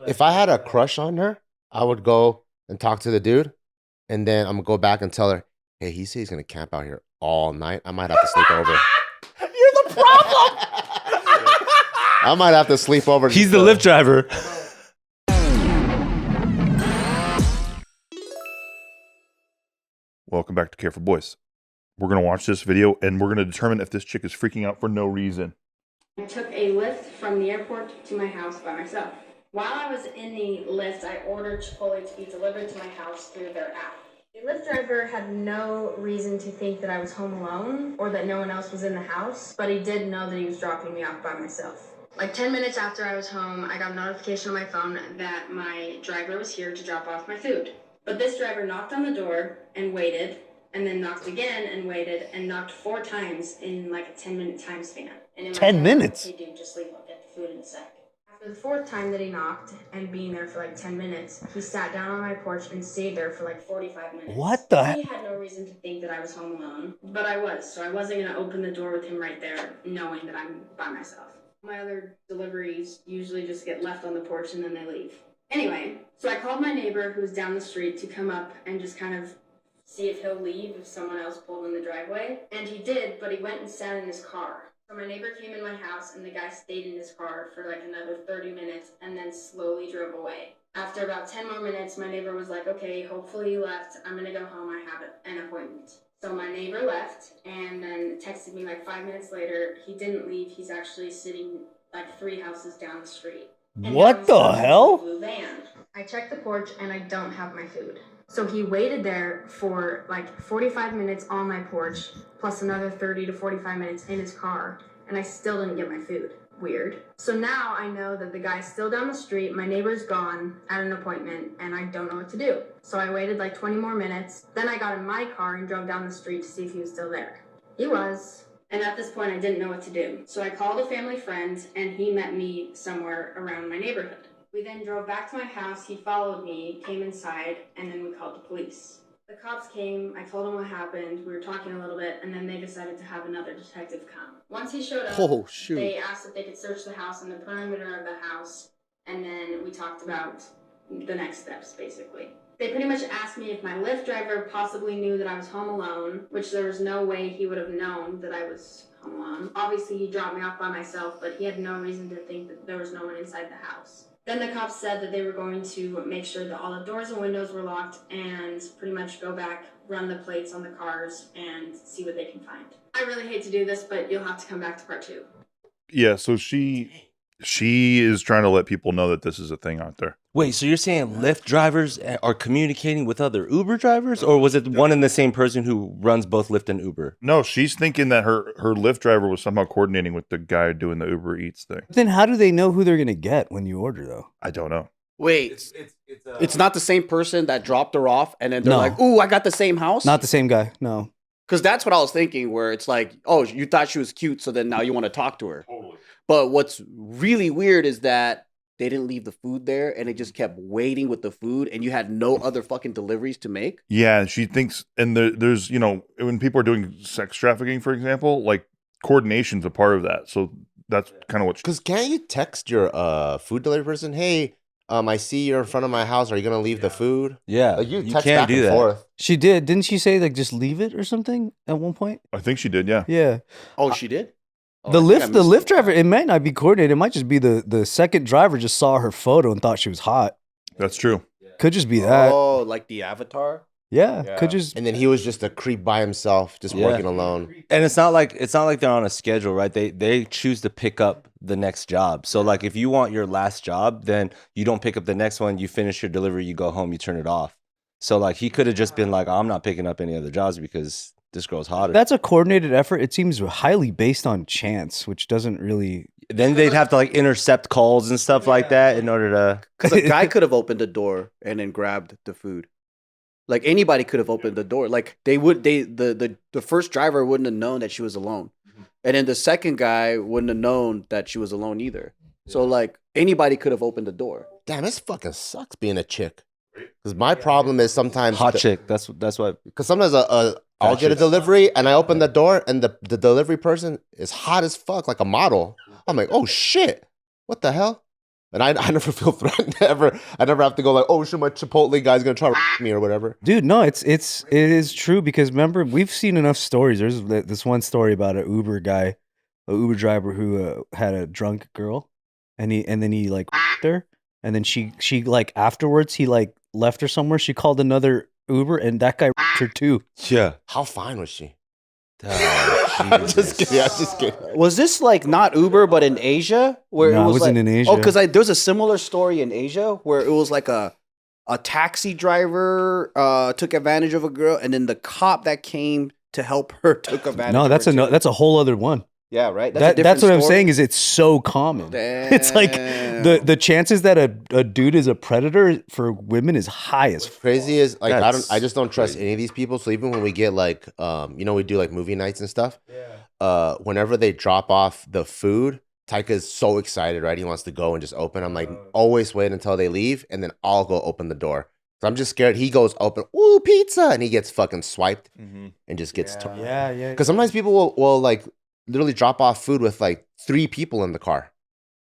if I had a crush on her, I would go and talk to the dude, and then I'm gonna go back and tell her, hey, he said he's gonna camp out here all night. I might have to sleep over. You're the problem. I might have to sleep over. He's the Lyft driver. Welcome back to Care for Boys. We're going to watch this video and we're going to determine if this chick is freaking out for no reason. I took a Lyft from the airport to my house by myself. While I was in the Lyft, I ordered Chipotle to be delivered to my house through their app. The Lyft driver had no reason to think that I was home alone or that no one else was in the house, but he did know that he was dropping me off by myself. Like 10 minutes after I was home, I got a notification on my phone that my driver was here to drop off my food. But this driver knocked on the door and waited, and then knocked again and waited, and knocked 4 times in like a 10-minute time span. And 10 minutes? Hey dude, just leave, I'll get the food in a sec. After the 4th time that he knocked, and being there for like 10 minutes, he sat down on my porch and stayed there for like 45 minutes. What the He had no reason to think that I was home alone, but I was, so I wasn't gonna open the door with him right there, knowing that I'm by myself. My other deliveries usually just get left on the porch and then they leave. Anyway, so I called my neighbor who was down the street to come up and just kind of see if he'll leave if someone else pulled in the driveway. And he did, but he went and sat in his car. So my neighbor came in my house and the guy stayed in his car for like another 30 minutes and then slowly drove away. After about 10 more minutes, my neighbor was like, okay, hopefully you left. I'm gonna go home, I have an appointment. So my neighbor left and then texted me like 5 minutes later. He didn't leave, he's actually sitting like 3 houses down the street. And What the hell? Blue van. I checked the porch and I don't have my food. So he waited there for like 45 minutes on my porch, plus another 30 to 45 minutes in his car, and I still didn't get my food. Weird. So now I know that the guy's still down the street, my neighbor's gone at an appointment, and I don't know what to do. So I waited like 20 more minutes, then I got in my car and drove down the street to see if he was still there. He was. And at this point, I didn't know what to do. So I called a family friend, and he met me somewhere around my neighborhood. We then drove back to my house. He followed me, came inside, and then we called the police. The cops came, I told them what happened, we were talking a little bit, and then they decided to have another detective come. Once he showed up, they asked if they could search the house and the perimeter of the house, and then we talked about the next steps, basically. They pretty much asked me if my Lyft driver possibly knew that I was home alone, which there was no way he would have known that I was home alone. Obviously, he dropped me off by myself, but he had no reason to think that there was no one inside the house. Then the cops said that they were going to make sure that all the doors and windows were locked and pretty much go back, run the plates on the cars, and see what they can find. I really hate to do this, but you'll have to come back to part 2. Yeah, so she is trying to let people know that this is a thing out there. Wait, so you're saying Lyft drivers are communicating with other Uber drivers? Or was it one and the same person who runs both Lyft and Uber? No, she's thinking that her Lyft driver was somehow coordinating with the guy doing the Uber Eats thing. Then how do they know who they're going to get when you order, though? I don't know. Wait, it's not the same person that dropped her off and then they're like, ooh, I got the same house? Not the same guy, no. Because that's what I was thinking, where it's like, oh, you thought she was cute, so then now you want to talk to her. Totally. But what's really weird is that they didn't leave the food there and they just kept waiting with the food and you had no other fucking deliveries to make. Yeah, she thinks, and there's, you know, when people are doing sex trafficking, for example, like coordination's a part of that. So that's kind of what. Because can't you text your food delivery person, hey, I see you're in front of my house. Are you gonna leave the food? Yeah, like you can't back do and that. forth. She did. Didn't she say, like, just leave it or something at one point? I think she did, yeah. Yeah. Oh, she did? Oh, The I think I Lyft missed driver, it might not be coordinated. It might just be the second driver just saw her photo and thought she was hot. That's true. Could just be that. Oh, like the avatar? Yeah, could just. And then he was just a creep by himself, just working alone. And it's not like they're on a schedule, right? They choose to pick up the next job. So like if you want your last job, then you don't pick up the next one. You finish your delivery, you go home, you turn it off. So like he could have just been like, I'm not picking up any other jobs because this girl's hotter. That's a coordinated effort. It seems highly based on chance, which doesn't really. Then they'd have to like intercept calls and stuff like that in order to. Because a guy could have opened the door and then grabbed the food. Like anybody could have opened the door. Like the first driver wouldn't have known that she was alone. And then the second guy wouldn't have known that she was alone either. So like anybody could have opened the door. Damn, this fucking sucks being a chick. Because my problem is sometimes Hot chick. That's what. Because sometimes I'll get a delivery and I open the door and the delivery person is hot as fuck, like a model. I'm like, oh shit, what the hell? And I never feel threatened ever. I never have to go like, oh shit, my Chipotle guy's gonna try to me or whatever. Dude, no, it is true because remember we've seen enough stories. There's this one story about an Uber guy, a Uber driver who had a drunk girl, and then he like her, and then she like afterwards he like left her somewhere. She called another Uber, and that guy her too. Yeah. How fine was she? Oh, Just kidding. I'm just kidding. Was this like not Uber, but in Asia? Where No, it it was wasn't like, in Asia. Oh, because there's a similar story in Asia where it was like a taxi driver took advantage of a girl, and then the cop that came to help her took advantage. No, of that's her too. that's a whole other one. Yeah, right. That's a different what I'm story. saying is it's so common. It's like the chances that a dude is a predator for women is high as fuck. Crazy is like That's I just don't trust any of these people. So even when we get like we do like movie nights and stuff. Whenever they drop off the food, Taika's so excited, right? He wants to go and just open. I'm like, always wait until they leave, and then I'll go open the door. So I'm just scared. He goes open, ooh, pizza, and he gets fucking swiped and just gets Yeah. Because sometimes people will like literally drop off food with like 3 people in the car.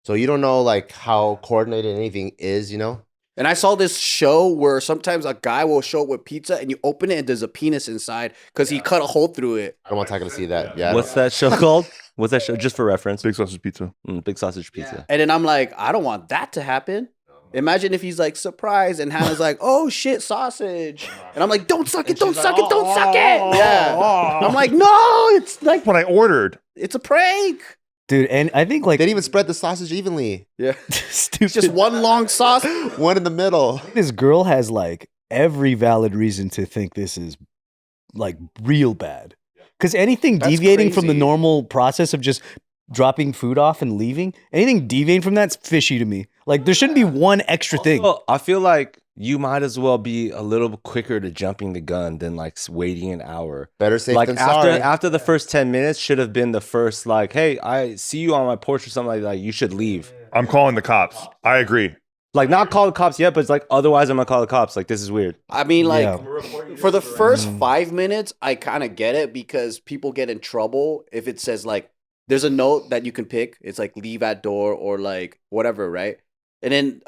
So you don't know like how coordinated anything is, you know? And I saw this show where sometimes a guy will show up with pizza and you open it and there's a penis inside because he cut a hole through it. I don't want Taika to see that. Yeah. What's that show called? What's that show? Just for reference. Big sausage pizza. Big sausage pizza. And then I'm like, I don't want that to happen. Imagine if he's like surprised and Hannah's like, oh shit, sausage. And I'm like, don't suck it, don't suck it, don't suck it. Yeah. I'm like, no, it's like, What I ordered. it's a prank. Dude, and I think They like didn't even spread the sausage evenly. Yeah. stupid. It's just one long sauce. One in the middle. This girl has like every valid reason to think this is like real bad. Because anything That's deviating from the crazy. normal process of just dropping food off and leaving, anything deviating from that's fishy to me. Like there shouldn't be one extra thing. Well, I feel like you might as well be a little quicker to jumping the gun than like waiting an hour. Better safe Like than after sorry. after the first 10 minutes should have been the first like, hey, I see you on my porch or something like that. You should leave. I'm calling the cops. I agree. Like not call the cops yet, but it's like otherwise I'm gonna call the cops. Like this is weird. I mean, like, Yeah. for the first 5 minutes, I kind of get it because people get in trouble if it says, like, there's a note that you can pick. It's like, leave at door or, like, whatever, right? And then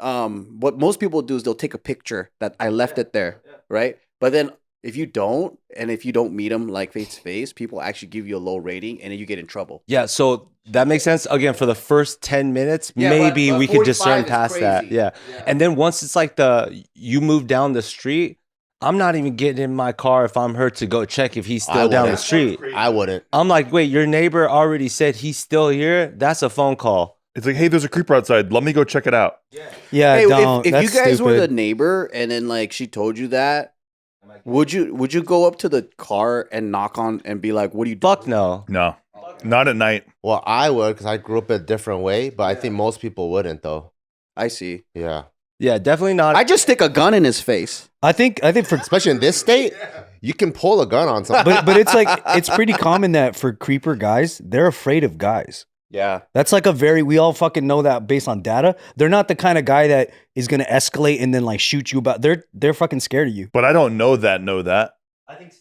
what most people do is they'll take a picture that I left it there, right? But then if you don't, and if you don't meet them, like, face to face, people actually give you a low rating, and then you get in trouble. Yeah, so that makes sense. Again, for the first 10 minutes, Yeah, maybe but we could discern 45 is past that. crazy. Yeah. And then once it's like you move down the street, I'm not even getting in my car if I'm her to go check if he's still down the wouldn't. street. I wouldn't. I'm like, wait, your neighbor already said he's still here? That's a phone call. It's like, hey, there's a creeper outside. Let me go check it out. Yeah, Hey, don't. if you That's guys were the stupid. neighbor and then, like, she told you that, would you go up to the car and knock on and be like, what do you do? Fuck no. No, not at night. Well, I would because I grew up a different way, but I think most people wouldn't though. I see. Yeah. Yeah, definitely not. I just stick a gun in his face. I think for Especially in this state, you can pull a gun on somebody. but it's like it's pretty common that for creeper guys, they're afraid of guys. Yeah. That's like we all fucking know that based on data. They're not the kind of guy that is gonna escalate and then like shoot you about. They're fucking scared of you. But I don't know that.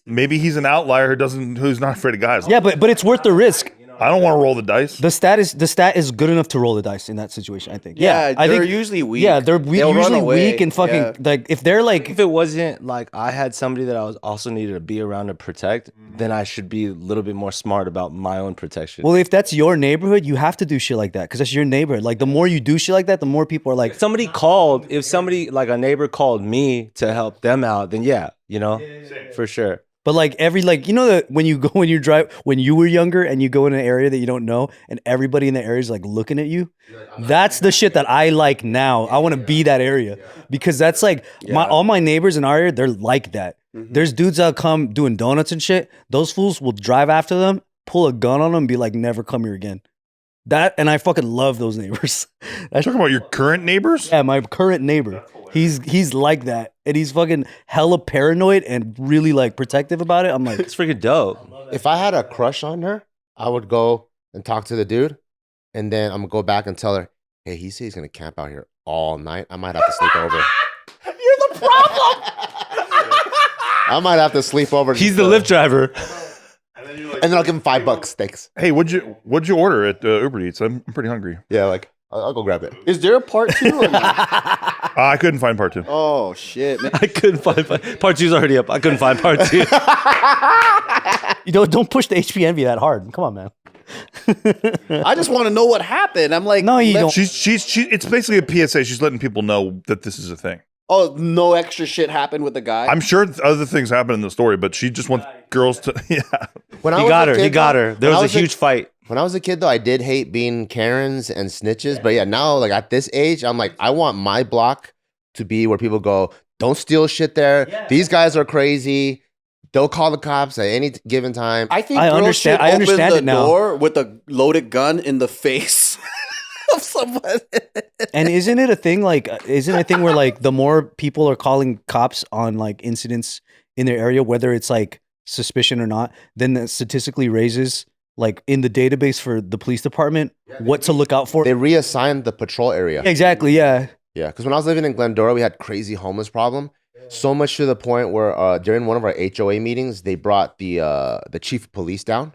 Maybe he's an outlier who's not afraid of guys. Yeah, but it's worth the risk. I don't want to roll the dice. The stat is good enough to roll the dice in that situation. I think. Yeah, I they're think usually weak. Yeah, they're They'll run usually away. weak and fucking Yeah. like if they're like if it wasn't like I had somebody that I was also needed to be around to protect, then I should be a little bit more smart about my own protection. well, if that's your neighborhood, you have to do shit like that because that's your neighborhood. Like the more you do shit like that, the more people are like, if somebody like a neighbor called me to help them out, then yeah, for sure. but like every like you know that when you were younger and you go in an area that you don't know and everybody in the area is like looking at you, that's the shit that I like now. I want to be that area because that's like all my neighbors in our area, they're like that. There's dudes that come doing donuts and shit. Those fools will drive after them, pull a gun on them, and be like, never come here again. That and I fucking love those neighbors. That's Talking about your current neighbors? yeah, my current neighbor. He's like that, and he's fucking hella paranoid and really like protective about it. I'm like, It's freaking dope. If I had a crush on her, I would go and talk to the dude, and then I'm gonna go back and tell her, hey, he said he's gonna camp out here all night. I might have to sleep over. You're the problem. I might have to sleep over. He's the Lyft driver. And then I'll give him $5. Thanks. Hey, what'd you order at Uber Eats? I'm pretty hungry. Yeah, like I'll go grab it. Is there a part 2 or not? I couldn't find part 2. Oh shit, man. I couldn't find part 2's already up. I couldn't find part 2. You don't push the HP envy that hard. Come on, man. I just want to know what happened. I'm like, No, you don't. She it's basically a PSA. She's letting people know that this is a thing. Oh, no extra shit happened with the guy. I'm sure other things happen in the story, but she just wants girls to. Yeah. When I He was got a her. kid, He got though- her. There when I was a huge fight. When I was a kid, though, I did hate being Karens and snitches. But yeah, now, like at this age, I'm like, I want my block to be where people go, don't steal shit there. Yeah. These guys are crazy. They'll call the cops at any given time. I think I girls understand- should I understand open the it now. door with a loaded gun in the face of someone. And isn't it a thing where like the more people are calling cops on like incidents in their area, whether it's like suspicion or not, then that statistically raises like in the database for the police department what to look out for. They reassigned the patrol area. Exactly, yeah. Yeah, because when I was living in Glendora, we had crazy homeless problem. So much to the point where during one of our HOA meetings, they brought the chief of police down.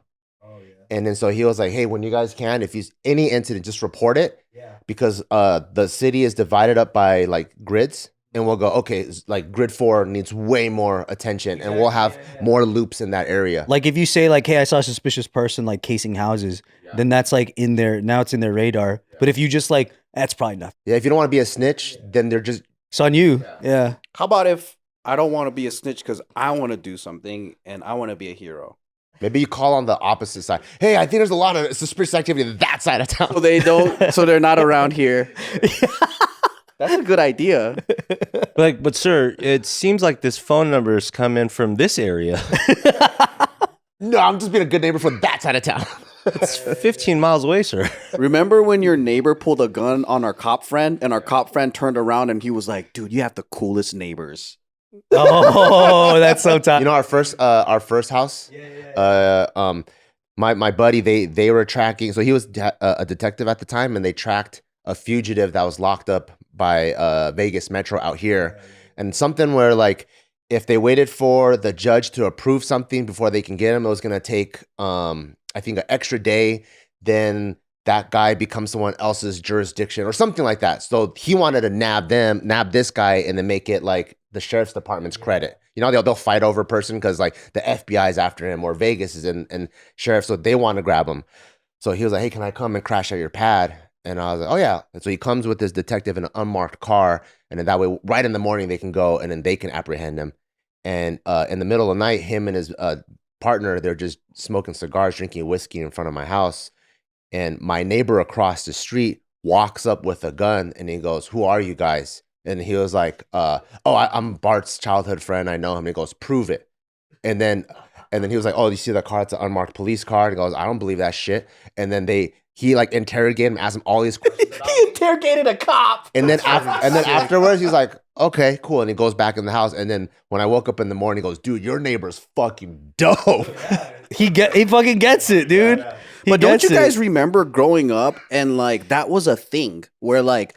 And then so he was like, hey, when you guys can, if you any incident, just report it. Yeah. Because the city is divided up by like grids. And we'll go, okay, like grid 4 needs way more attention. And we'll have more loops in that area. Like if you say like, hey, I saw a suspicious person like casing houses, then that's like in there. Now it's in their radar. But if you just like, that's probably nothing. Yeah, if you don't want to be a snitch, then they're just... It's on you. Yeah. How about if I don't want to be a snitch because I want to do something and I want to be a hero? Maybe you call on the opposite side. Hey, I think there's a lot of suspicious activity on that side of town. So they don't. So they're not around here. That's a good idea. But sir, it seems like this phone number's come in from this area. No, I'm just being a good neighbor for that side of town. It's 15 miles away, sir. Remember when your neighbor pulled a gun on our cop friend and our cop friend turned around and he was like, dude, you have the coolest neighbors. Oh, that's so tough. You know, our first house. My buddy, they were tracking. So he was a detective at the time, and they tracked a fugitive that was locked up by Vegas Metro out here, and something where like if they waited for the judge to approve something before they can get him, it was gonna take I think an extra day. Then that guy becomes someone else's jurisdiction or something like that. So he wanted to nab this guy, and then make it like the sheriff's department's credit. You know, they'll fight over a person because like the FBI is after him or Vegas is in sheriff, so they want to grab him. So he was like, hey, can I come and crash at your pad? And I was like, oh yeah. And so he comes with this detective in an unmarked car, and then that way, right in the morning, they can go and then they can apprehend him. And in the middle of the night, him and his partner, they're just smoking cigars, drinking whiskey in front of my house. And my neighbor across the street walks up with a gun, and he goes, who are you guys? And he was like, I'm Bart's childhood friend. I know him. And he goes, prove it. And then he was like, oh, you see that car? It's an unmarked police car. And he goes, I don't believe that shit. And then he like interrogated him, asked him all these questions. He interrogated a cop. And then afterwards, he's like, okay, cool. And he goes back in the house. And then when I woke up in the morning, he goes, dude, your neighbor's fucking dope. He fucking gets it, dude. Yeah. But don't you guys remember growing up and like that was a thing where like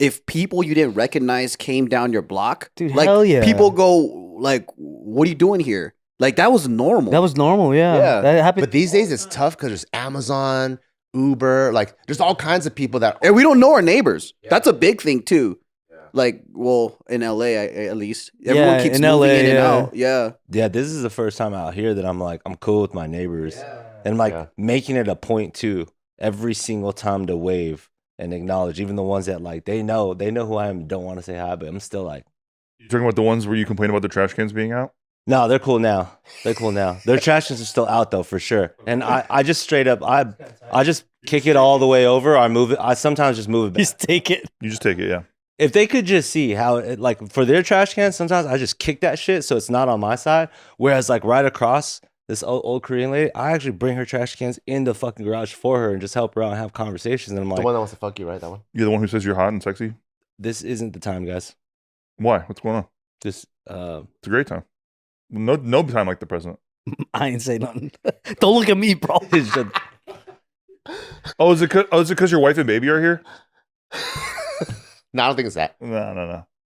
if people you didn't recognize came down your block, dude, like hell yeah. people go like, what are you doing here? Like that was normal. That was normal, yeah. Yeah. That happened. But these days it's tough because there's Amazon, Uber, like there's all kinds of people that... And we don't know our neighbors. Yeah. That's a big thing too. Yeah. Like, well, in LA at least. Everyone keeps moving LA, in and out. Yeah. Yeah, this is the first time out here that I'm like, I'm cool with my neighbors. Yeah. And like making it a point too, every single time to wave and acknowledge, even the ones that like they know who I am, don't want to say hi, but I'm still like. You're talking about the ones where you complain about the trash cans being out? No, they're cool now. Their trash cans are still out though, for sure. And I just straight up, I just kick it all the way over. Or move it. I sometimes just move it back. Just take it. You just take it, yeah. If they could just see how it, like for their trash cans, sometimes I just kick that shit so it's not on my side. Whereas like right across this old Korean lady, I actually bring her trash cans in the fucking garage for her and just help her out and have conversations. And I'm like, the one that wants to fuck you, right? That one? You're the one who says you're hot and sexy? This isn't the time, guys. Why? What's going on? It's a great time. No time like the present. I ain't say nothing. Don't look at me, bro. Oh, is it because your wife and baby are here? No, I don't think it's that. No.